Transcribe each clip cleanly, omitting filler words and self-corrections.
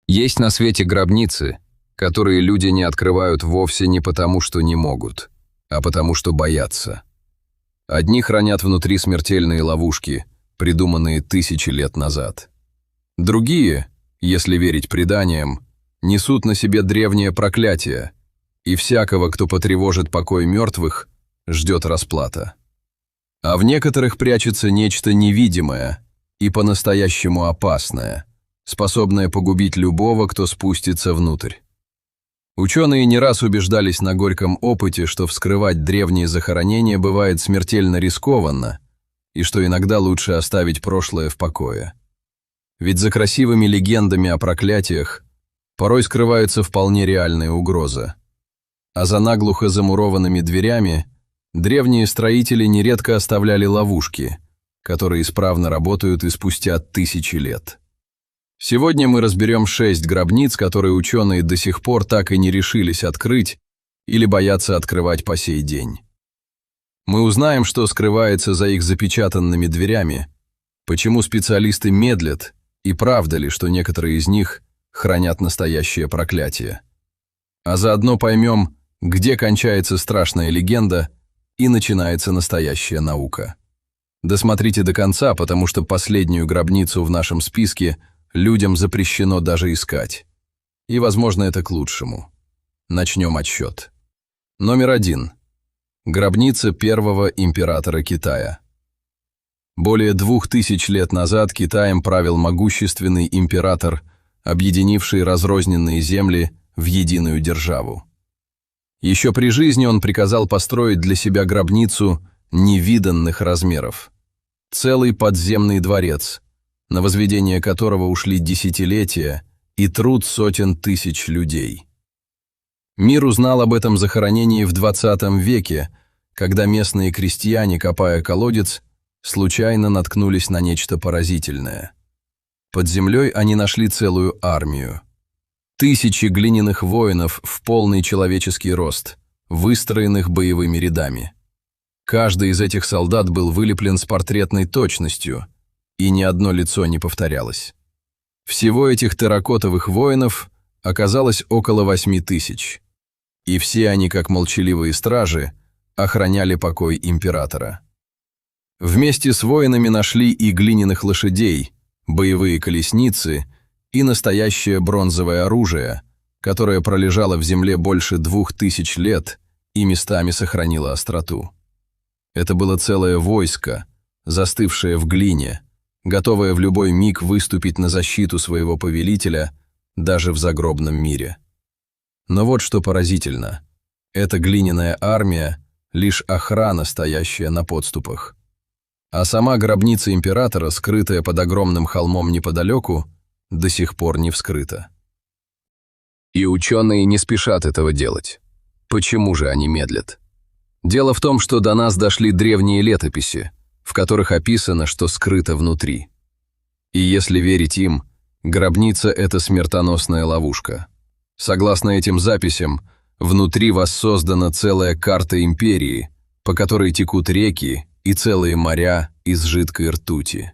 Есть на свете гробницы, которые люди не открывают вовсе не потому, что не могут, а потому, что боятся. Одни хранят внутри смертельные ловушки, придуманные тысячи лет назад. Другие, если верить преданиям, несут на себе древнее проклятие, и всякого, кто потревожит покой мертвых, ждет расплата. А в некоторых прячется нечто невидимое и по-настоящему опасное, способное погубить любого, кто спустится внутрь. Ученые не раз убеждались на горьком опыте, что вскрывать древние захоронения бывает смертельно рискованно, и что иногда лучше оставить прошлое в покое. Ведь за красивыми легендами о проклятиях порой скрывается вполне реальная угроза. А за наглухо замурованными дверями древние строители нередко оставляли ловушки, которые исправно работают и спустя тысячи лет. Сегодня мы разберем 6 гробниц, которые ученые до сих пор так и не решились открыть или боятся открывать по сей день. Мы узнаем, что скрывается за их запечатанными дверями, почему специалисты медлят и правда ли, что некоторые из них хранят настоящее проклятие. А заодно поймем, где кончается страшная легенда и начинается настоящая наука. Досмотрите до конца, потому что последнюю гробницу в нашем списке людям запрещено даже искать. И, возможно, это к лучшему. Начнем отсчет. Номер 1. Гробница первого императора Китая. Более 2000 лет назад Китаем правил могущественный император, объединивший разрозненные земли в единую державу. Еще при жизни он приказал построить для себя гробницу невиданных размеров. Целый подземный дворец, на возведение которого ушли десятилетия и труд сотен тысяч людей. Мир узнал об этом захоронении в 20 веке, когда местные крестьяне, копая колодец, случайно наткнулись на нечто поразительное. Под землей они нашли целую армию. Тысячи глиняных воинов в полный человеческий рост, выстроенных боевыми рядами. Каждый из этих солдат был вылеплен с портретной точностью, и ни одно лицо не повторялось. Всего этих терракотовых воинов оказалось около 8000, и все они, как молчаливые стражи, охраняли покой императора. Вместе с воинами нашли и глиняных лошадей, боевые колесницы и настоящее бронзовое оружие, которое пролежало в земле больше 2000 лет и местами сохранило остроту. Это было целое войско, застывшее в глине, готовое в любой миг выступить на защиту своего повелителя даже в загробном мире. Но вот что поразительно. Эта глиняная армия — лишь охрана, стоящая на подступах. А сама гробница императора, скрытая под огромным холмом неподалеку, до сих пор не вскрыта. И ученые не спешат этого делать. Почему же они медлят? Дело в том, что до нас дошли древние летописи, в которых описано, что скрыто внутри. И если верить им, гробница — это смертоносная ловушка. Согласно этим записям, внутри воссоздана целая карта империи, по которой текут реки и целые моря из жидкой ртути.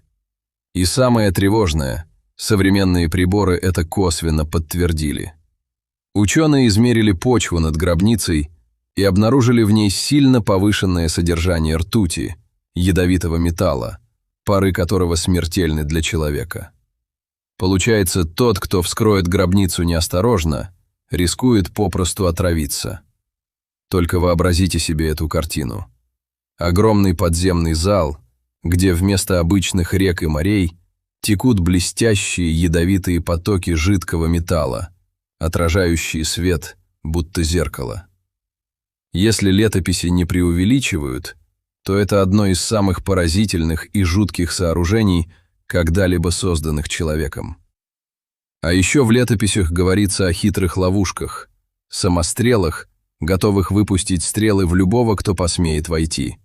И самое тревожное — современные приборы это косвенно подтвердили. Ученые измерили почву над гробницей и обнаружили в ней сильно повышенное содержание ртути, ядовитого металла, пары которого смертельны для человека. Получается, тот, кто вскроет гробницу неосторожно, рискует попросту отравиться. Только вообразите себе эту картину. Огромный подземный зал, где вместо обычных рек и морей текут блестящие ядовитые потоки жидкого металла, отражающие свет, будто зеркало. Если летописи не преувеличивают, то это одно из самых поразительных и жутких сооружений, когда-либо созданных человеком. А еще в летописях говорится о хитрых ловушках, самострелах, готовых выпустить стрелы в любого, кто посмеет войти.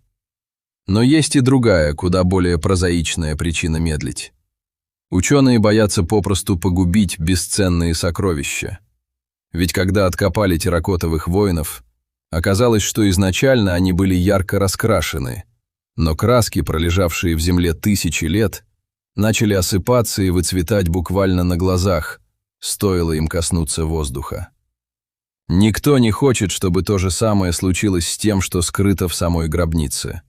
Но есть и другая, куда более прозаичная причина медлить. Ученые боятся попросту погубить бесценные сокровища. Ведь когда откопали терракотовых воинов, оказалось, что изначально они были ярко раскрашены, но краски, пролежавшие в земле тысячи лет, начали осыпаться и выцветать буквально на глазах, стоило им коснуться воздуха. Никто не хочет, чтобы то же самое случилось с тем, что скрыто в самой гробнице.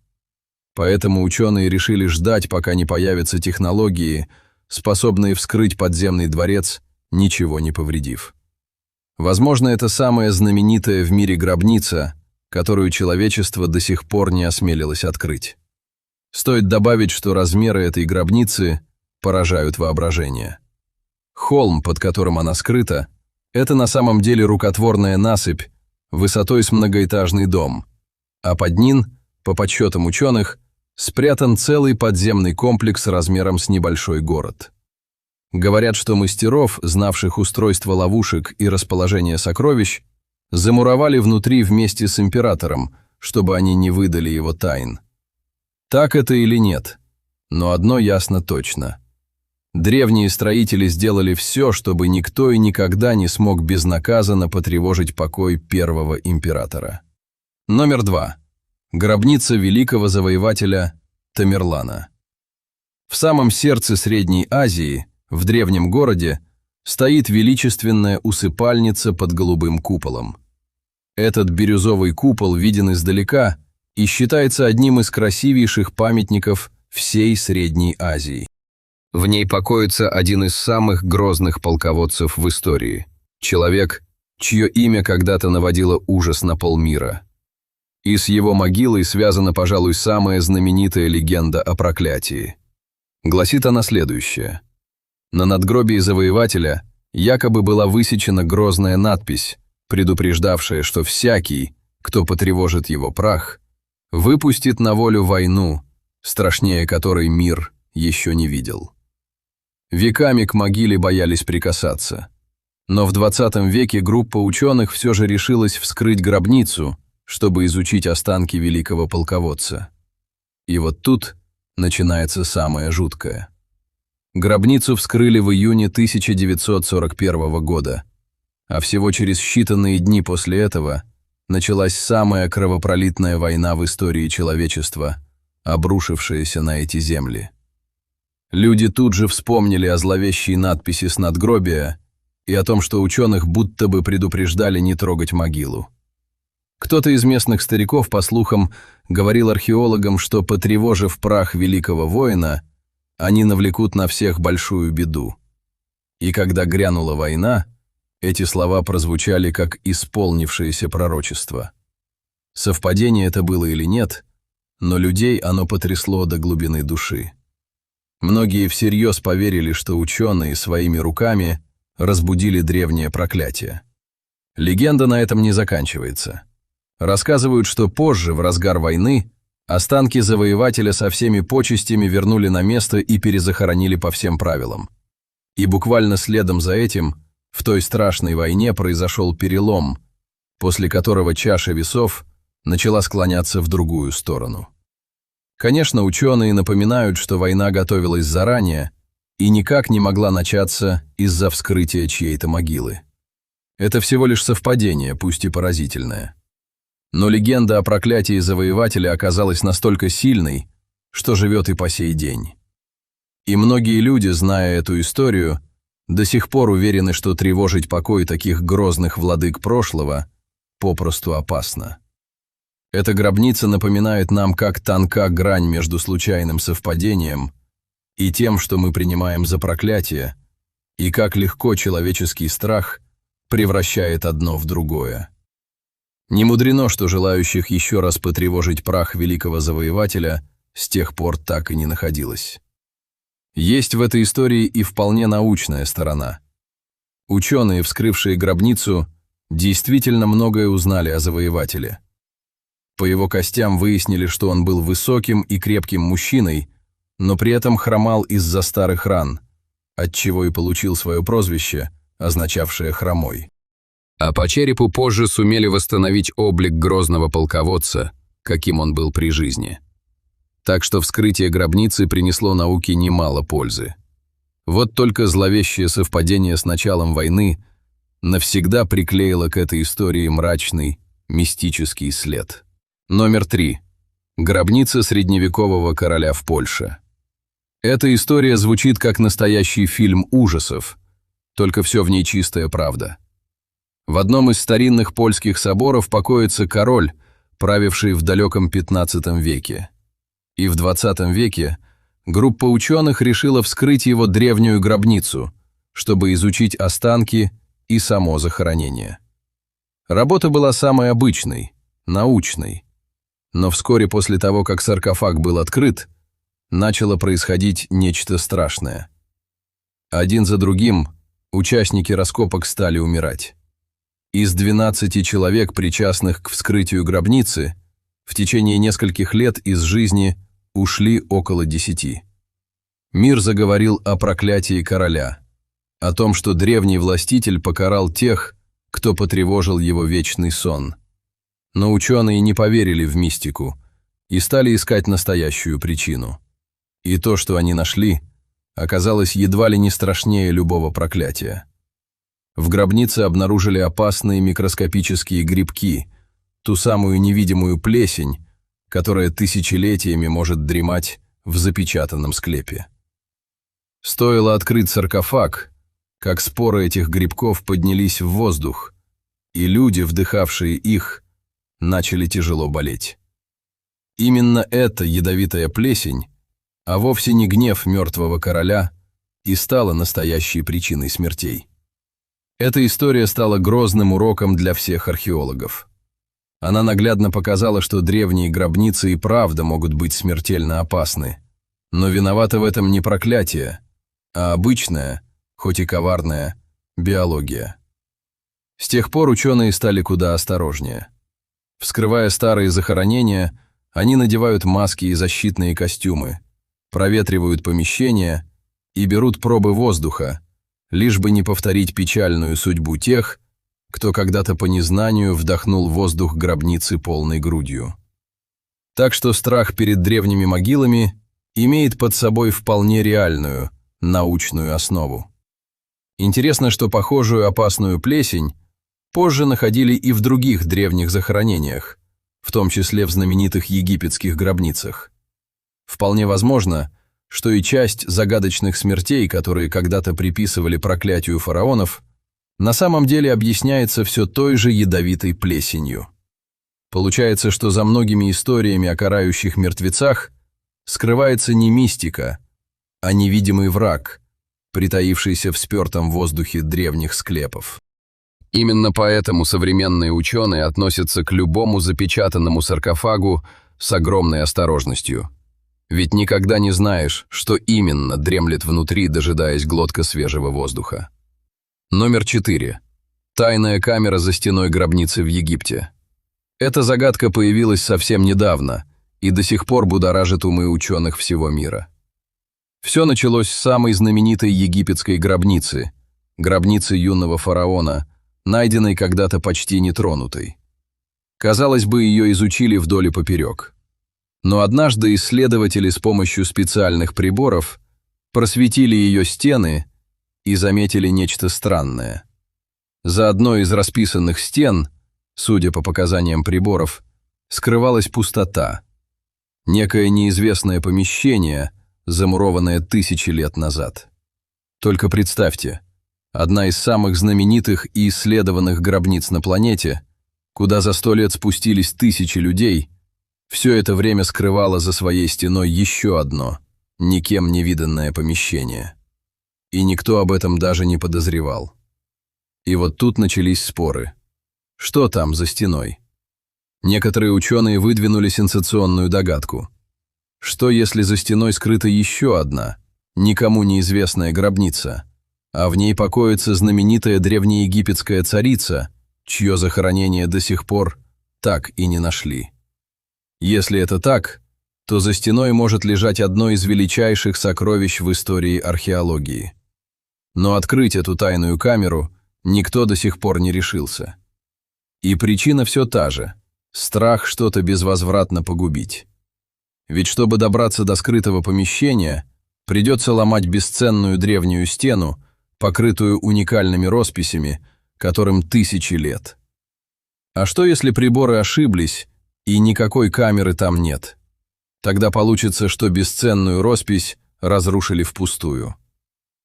Поэтому ученые решили ждать, пока не появятся технологии, способные вскрыть подземный дворец, ничего не повредив. Возможно, это самая знаменитая в мире гробница, которую человечество до сих пор не осмелилось открыть. Стоит добавить, что размеры этой гробницы поражают воображение. Холм, под которым она скрыта, это на самом деле рукотворная насыпь высотой с многоэтажный дом, а под ним, по подсчетам ученых, спрятан целый подземный комплекс размером с небольшой город. Говорят, что мастеров, знавших устройство ловушек и расположение сокровищ, замуровали внутри вместе с императором, чтобы они не выдали его тайн. Так это или нет, но одно ясно точно. Древние строители сделали все, чтобы никто и никогда не смог безнаказанно потревожить покой первого императора. Номер 2. Гробница великого завоевателя Тамерлана. В самом сердце Средней Азии, в древнем городе, стоит величественная усыпальница под голубым куполом. Этот бирюзовый купол виден издалека и считается одним из красивейших памятников всей Средней Азии. В ней покоится один из самых грозных полководцев в истории. Человек, чье имя когда-то наводило ужас на полмира. И с его могилой связана, пожалуй, самая знаменитая легенда о проклятии. Гласит она следующее. На надгробии завоевателя якобы была высечена грозная надпись, предупреждавшая, что всякий, кто потревожит его прах, выпустит на волю войну, страшнее которой мир еще не видел. Веками к могиле боялись прикасаться. Но в 20 веке группа ученых все же решилась вскрыть гробницу, чтобы изучить останки великого полководца. И вот тут начинается самое жуткое. Гробницу вскрыли в июне 1941 года, а всего через считанные дни после этого началась самая кровопролитная война в истории человечества, обрушившаяся на эти земли. Люди тут же вспомнили о зловещей надписи с надгробия и о том, что ученых будто бы предупреждали не трогать могилу. Кто-то из местных стариков, по слухам, говорил археологам, что, потревожив прах великого воина, они навлекут на всех большую беду. И когда грянула война, эти слова прозвучали как исполнившееся пророчество. Совпадение это было или нет, но людей оно потрясло до глубины души. Многие всерьез поверили, что ученые своими руками разбудили древнее проклятие. Легенда на этом не заканчивается. Рассказывают, что позже, в разгар войны, останки завоевателя со всеми почестями вернули на место и перезахоронили по всем правилам. И буквально следом за этим в той страшной войне произошел перелом, после которого чаша весов начала склоняться в другую сторону. Конечно, ученые напоминают, что война готовилась заранее и никак не могла начаться из-за вскрытия чьей-то могилы. Это всего лишь совпадение, пусть и поразительное. Но легенда о проклятии завоевателя оказалась настолько сильной, что живет и по сей день. И многие люди, зная эту историю, до сих пор уверены, что тревожить покой таких грозных владык прошлого попросту опасно. Эта гробница напоминает нам, как тонка грань между случайным совпадением и тем, что мы принимаем за проклятие, и как легко человеческий страх превращает одно в другое. Не мудрено, что желающих еще раз потревожить прах великого завоевателя с тех пор так и не находилось. Есть в этой истории и вполне научная сторона. Ученые, вскрывшие гробницу, действительно многое узнали о завоевателе. По его костям выяснили, что он был высоким и крепким мужчиной, но при этом хромал из-за старых ран, отчего и получил свое прозвище, означавшее «хромой». А по черепу позже сумели восстановить облик грозного полководца, каким он был при жизни. Так что вскрытие гробницы принесло науке немало пользы. Вот только зловещее совпадение с началом войны навсегда приклеило к этой истории мрачный, мистический след. Номер 3. Гробница средневекового короля в Польше. Эта история звучит как настоящий фильм ужасов, только все в ней чистая правда. В одном из старинных польских соборов покоится король, правивший в далеком XV веке. И в XX веке группа ученых решила вскрыть его древнюю гробницу, чтобы изучить останки и само захоронение. Работа была самой обычной, научной. Но вскоре после того, как саркофаг был открыт, начало происходить нечто страшное. Один за другим участники раскопок стали умирать. Из 12 человек, причастных к вскрытию гробницы, в течение нескольких лет из жизни ушли около 10. Мир заговорил о проклятии короля, о том, что древний властитель покарал тех, кто потревожил его вечный сон. Но ученые не поверили в мистику и стали искать настоящую причину. И то, что они нашли, оказалось едва ли не страшнее любого проклятия. В гробнице обнаружили опасные микроскопические грибки, ту самую невидимую плесень, которая тысячелетиями может дремать в запечатанном склепе. Стоило открыть саркофаг, как споры этих грибков поднялись в воздух, и люди, вдыхавшие их, начали тяжело болеть. Именно эта ядовитая плесень, а вовсе не гнев мертвого короля, и стала настоящей причиной смертей. Эта история стала грозным уроком для всех археологов. Она наглядно показала, что древние гробницы и правда могут быть смертельно опасны. Но виновата в этом не проклятие, а обычная, хоть и коварная, биология. С тех пор ученые стали куда осторожнее. Вскрывая старые захоронения, они надевают маски и защитные костюмы, проветривают помещения и берут пробы воздуха, лишь бы не повторить печальную судьбу тех, кто когда-то по незнанию вдохнул воздух гробницы полной грудью. Так что страх перед древними могилами имеет под собой вполне реальную, научную основу. Интересно, что похожую опасную плесень позже находили и в других древних захоронениях, в том числе в знаменитых египетских гробницах. Вполне возможно, что и часть загадочных смертей, которые когда-то приписывали проклятию фараонов, на самом деле объясняется все той же ядовитой плесенью. Получается, что за многими историями о карающих мертвецах скрывается не мистика, а невидимый враг, притаившийся в спертом воздухе древних склепов. Именно поэтому современные ученые относятся к любому запечатанному саркофагу с огромной осторожностью. Ведь никогда не знаешь, что именно дремлет внутри, дожидаясь глотка свежего воздуха. Номер 4. Тайная камера за стеной гробницы в Египте. Эта загадка появилась совсем недавно и до сих пор будоражит умы ученых всего мира. Все началось с самой знаменитой египетской гробницы, гробницы юного фараона, найденной когда-то почти нетронутой. Казалось бы, ее изучили вдоль и поперек. Но однажды исследователи с помощью специальных приборов просветили ее стены и заметили нечто странное. За одной из расписанных стен, судя по показаниям приборов, скрывалась пустота. Некое неизвестное помещение, замурованное тысячи лет назад. Только представьте, одна из самых знаменитых и исследованных гробниц на планете, куда за 100 лет спустились тысячи людей, все это время скрывало за своей стеной еще одно, никем не виданное помещение. И никто об этом даже не подозревал. И вот тут начались споры. Что там за стеной? Некоторые ученые выдвинули сенсационную догадку. Что если за стеной скрыта еще одна, никому неизвестная гробница, а в ней покоится знаменитая древнеегипетская царица, чье захоронение до сих пор так и не нашли? Если это так, то за стеной может лежать одно из величайших сокровищ в истории археологии. Но открыть эту тайную камеру никто до сих пор не решился. И причина все та же – страх что-то безвозвратно погубить. Ведь чтобы добраться до скрытого помещения, придется ломать бесценную древнюю стену, покрытую уникальными росписями, которым тысячи лет. А что если приборы ошиблись, и никакой камеры там нет? Тогда получится, что бесценную роспись разрушили впустую.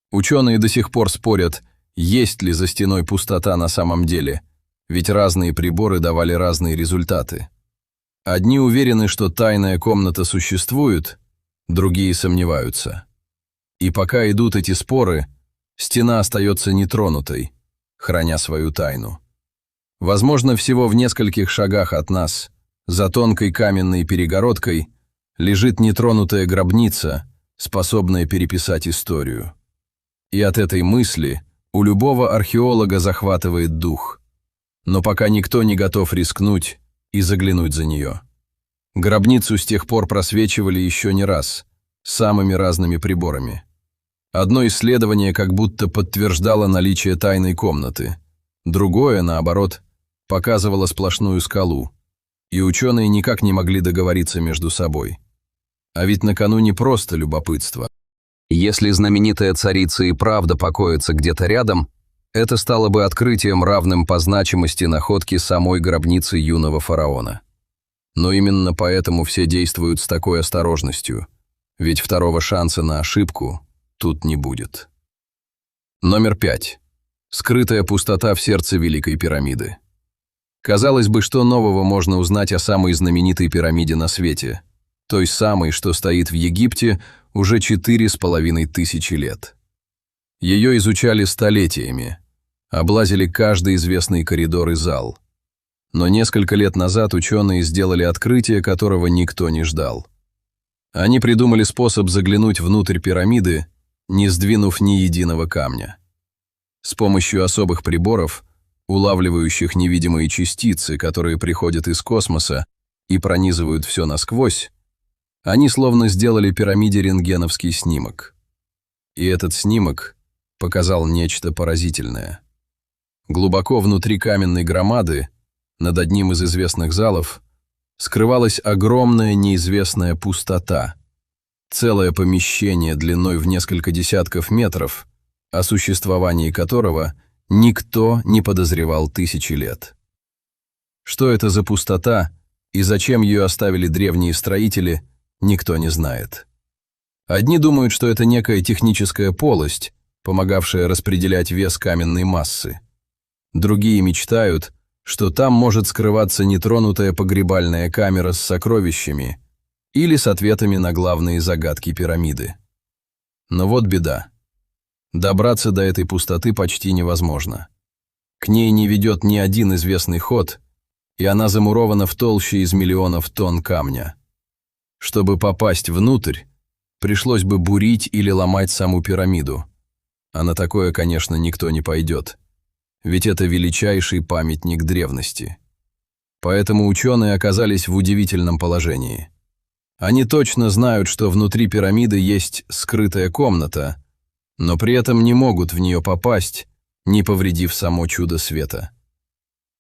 Ученые до сих пор спорят, есть ли за стеной пустота на самом деле, ведь разные приборы давали разные результаты. Одни уверены, что тайная комната существует, другие сомневаются. И пока идут эти споры, стена остается нетронутой, храня свою тайну. Возможно, всего в нескольких шагах от нас, за тонкой каменной перегородкой, лежит нетронутая гробница, способная переписать историю. И от этой мысли у любого археолога захватывает дух. Но пока никто не готов рискнуть и заглянуть за нее. Гробницу с тех пор просвечивали еще не раз, самыми разными приборами. Одно исследование как будто подтверждало наличие тайной комнаты, другое, наоборот, показывало сплошную скалу, и ученые никак не могли договориться между собой. А ведь на кону не просто любопытство. Если знаменитая царица и правда покоится где-то рядом, это стало бы открытием, равным по значимости находки самой гробницы юного фараона. Но именно поэтому все действуют с такой осторожностью, ведь второго шанса на ошибку тут не будет. Номер 5. Скрытая пустота в сердце Великой пирамиды. Казалось бы, что нового можно узнать о самой знаменитой пирамиде на свете, той самой, что стоит в Египте уже 4500 лет. Ее изучали столетиями, облазили каждый известный коридор и зал. Но несколько лет назад ученые сделали открытие, которого никто не ждал. Они придумали способ заглянуть внутрь пирамиды, не сдвинув ни единого камня. С помощью особых приборов, улавливающих невидимые частицы, которые приходят из космоса и пронизывают все насквозь, они словно сделали пирамиде рентгеновский снимок. И этот снимок показал нечто поразительное. Глубоко внутри каменной громады, над одним из известных залов, скрывалась огромная неизвестная пустота, целое помещение длиной в несколько десятков метров, о существовании которого никто не подозревал тысячи лет. Что это за пустота и зачем ее оставили древние строители, никто не знает. Одни думают, что это некая техническая полость, помогавшая распределять вес каменной массы. Другие мечтают, что там может скрываться нетронутая погребальная камера с сокровищами или с ответами на главные загадки пирамиды. Но вот беда. Добраться до этой пустоты почти невозможно. К ней не ведет ни один известный ход, и она замурована в толще из миллионов тонн камня. Чтобы попасть внутрь, пришлось бы бурить или ломать саму пирамиду. А на такое, конечно, никто не пойдет. Ведь это величайший памятник древности. Поэтому ученые оказались в удивительном положении. Они точно знают, что внутри пирамиды есть скрытая комната, но при этом не могут в нее попасть, не повредив само чудо света.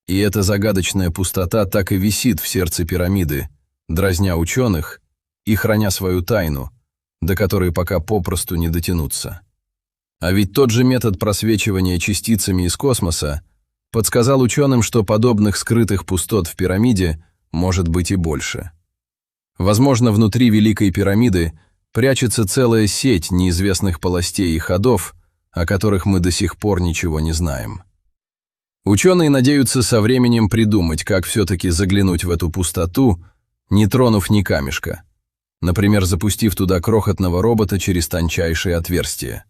И эта загадочная пустота так и висит в сердце пирамиды, дразня ученых и храня свою тайну, до которой пока попросту не дотянуться. А ведь тот же метод просвечивания частицами из космоса подсказал ученым, что подобных скрытых пустот в пирамиде может быть и больше. Возможно, внутри Великой пирамиды прячется целая сеть неизвестных полостей и ходов, о которых мы до сих пор ничего не знаем. Ученые надеются со временем придумать, как все-таки заглянуть в эту пустоту, не тронув ни камешка, например, запустив туда крохотного робота через тончайшее отверстие.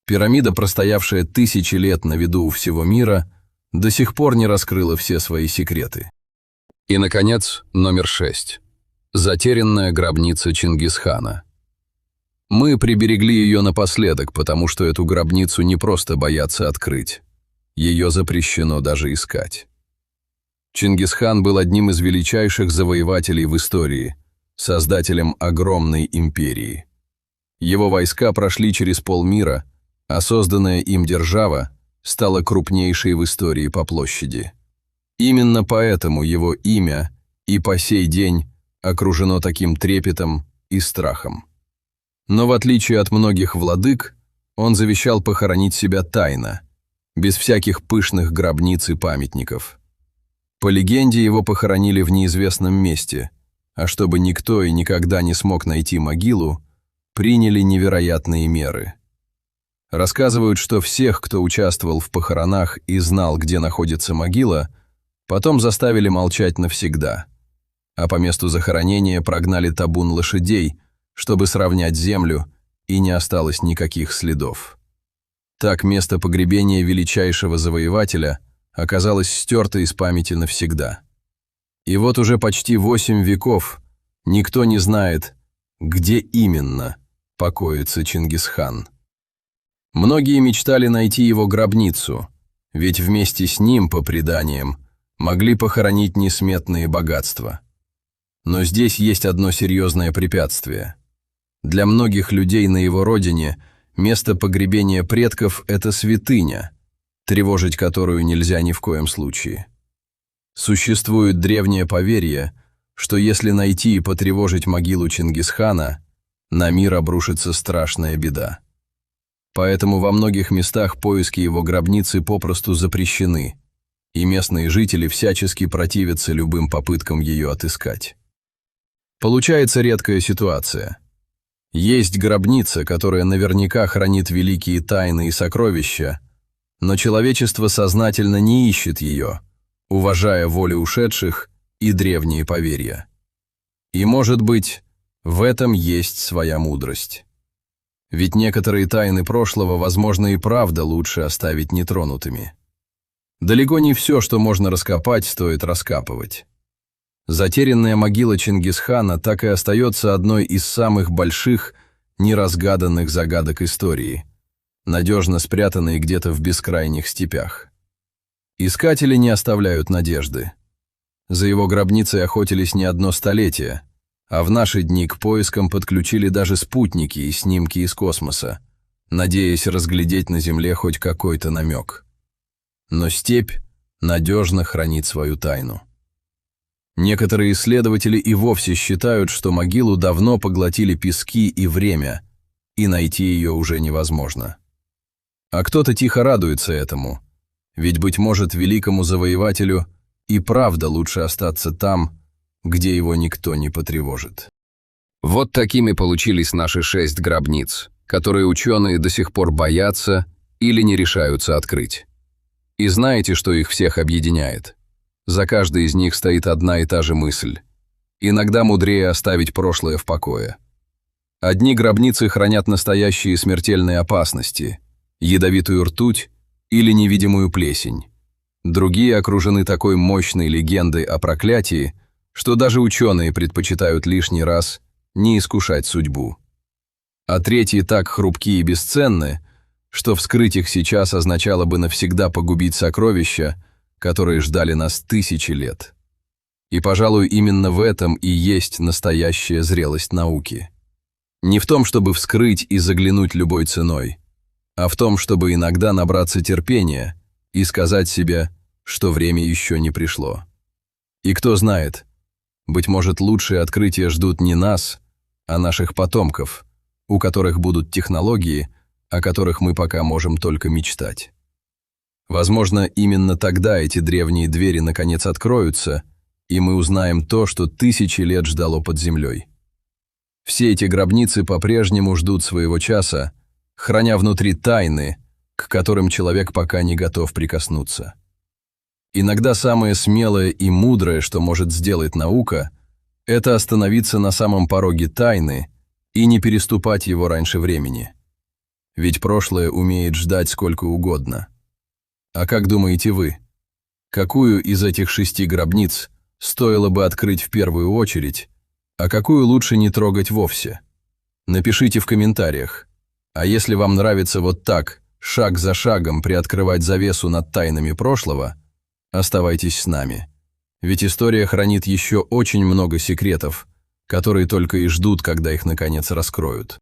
Пирамида, простоявшая тысячи лет на виду у всего мира, до сих пор не раскрыла все свои секреты. И, наконец, номер 6. Затерянная гробница Чингисхана. Мы приберегли ее напоследок, потому что эту гробницу не просто боятся открыть. Ее запрещено даже искать. Чингисхан был одним из величайших завоевателей в истории, создателем огромной империи. Его войска прошли через полмира, а созданная им держава стала крупнейшей в истории по площади. Именно поэтому его имя и по сей день окружено таким трепетом и страхом. Но в отличие от многих владык, он завещал похоронить себя тайно, без всяких пышных гробниц и памятников. По легенде, его похоронили в неизвестном месте, а чтобы никто и никогда не смог найти могилу, приняли невероятные меры. Рассказывают, что всех, кто участвовал в похоронах и знал, где находится могила, потом заставили молчать навсегда, а по месту захоронения прогнали табун лошадей, чтобы сравнять землю, и не осталось никаких следов. Так место погребения величайшего завоевателя оказалось стерто из памяти навсегда. И вот уже почти 8 веков никто не знает, где именно покоится Чингисхан. Многие мечтали найти его гробницу, ведь вместе с ним, по преданиям, могли похоронить несметные богатства. Но здесь есть одно серьезное препятствие. Для многих людей на его родине место погребения предков – это святыня, тревожить которую нельзя ни в коем случае. Существует древнее поверье, что если найти и потревожить могилу Чингисхана, на мир обрушится страшная беда. Поэтому во многих местах поиски его гробницы попросту запрещены, и местные жители всячески противятся любым попыткам ее отыскать. Получается редкая ситуация. Есть гробница, которая наверняка хранит великие тайны и сокровища, но человечество сознательно не ищет ее, уважая волю ушедших и древние поверья. И, может быть, в этом есть своя мудрость. Ведь некоторые тайны прошлого, возможно, и правда лучше оставить нетронутыми. Далеко не все, что можно раскопать, стоит раскапывать. Затерянная могила Чингисхана так и остается одной из самых больших, неразгаданных загадок истории, надежно спрятанной где-то в бескрайних степях. Искатели не оставляют надежды. За его гробницей охотились не одно столетие, а в наши дни к поискам подключили даже спутники и снимки из космоса, надеясь разглядеть на Земле хоть какой-то намек. Но степь надежно хранит свою тайну. Некоторые исследователи и вовсе считают, что могилу давно поглотили пески и время, и найти ее уже невозможно. А кто-то тихо радуется этому, ведь, быть может, великому завоевателю и правда лучше остаться там, где его никто не потревожит. Вот такими получились наши 6 гробниц, которые ученые до сих пор боятся или не решаются открыть. И знаете, что их всех объединяет? За каждой из них стоит одна и та же мысль. Иногда мудрее оставить прошлое в покое. Одни гробницы хранят настоящие смертельные опасности, ядовитую ртуть или невидимую плесень. Другие окружены такой мощной легендой о проклятии, что даже ученые предпочитают лишний раз не искушать судьбу. А третьи так хрупки и бесценны, что вскрыть их сейчас означало бы навсегда погубить сокровища, которые ждали нас тысячи лет. И, пожалуй, именно в этом и есть настоящая зрелость науки. Не в том, чтобы вскрыть и заглянуть любой ценой, а в том, чтобы иногда набраться терпения и сказать себе, что время еще не пришло. И кто знает, быть может, лучшие открытия ждут не нас, а наших потомков, у которых будут технологии, о которых мы пока можем только мечтать. Возможно, именно тогда эти древние двери наконец откроются, и мы узнаем то, что тысячи лет ждало под землей. Все эти гробницы по-прежнему ждут своего часа, храня внутри тайны, к которым человек пока не готов прикоснуться. Иногда самое смелое и мудрое, что может сделать наука, это остановиться на самом пороге тайны и не переступать его раньше времени. Ведь прошлое умеет ждать сколько угодно. А как думаете вы, какую из этих 6 гробниц стоило бы открыть в первую очередь, а какую лучше не трогать вовсе? Напишите в комментариях. А если вам нравится вот так, шаг за шагом приоткрывать завесу над тайнами прошлого, оставайтесь с нами. Ведь история хранит еще очень много секретов, которые только и ждут, когда их наконец раскроют.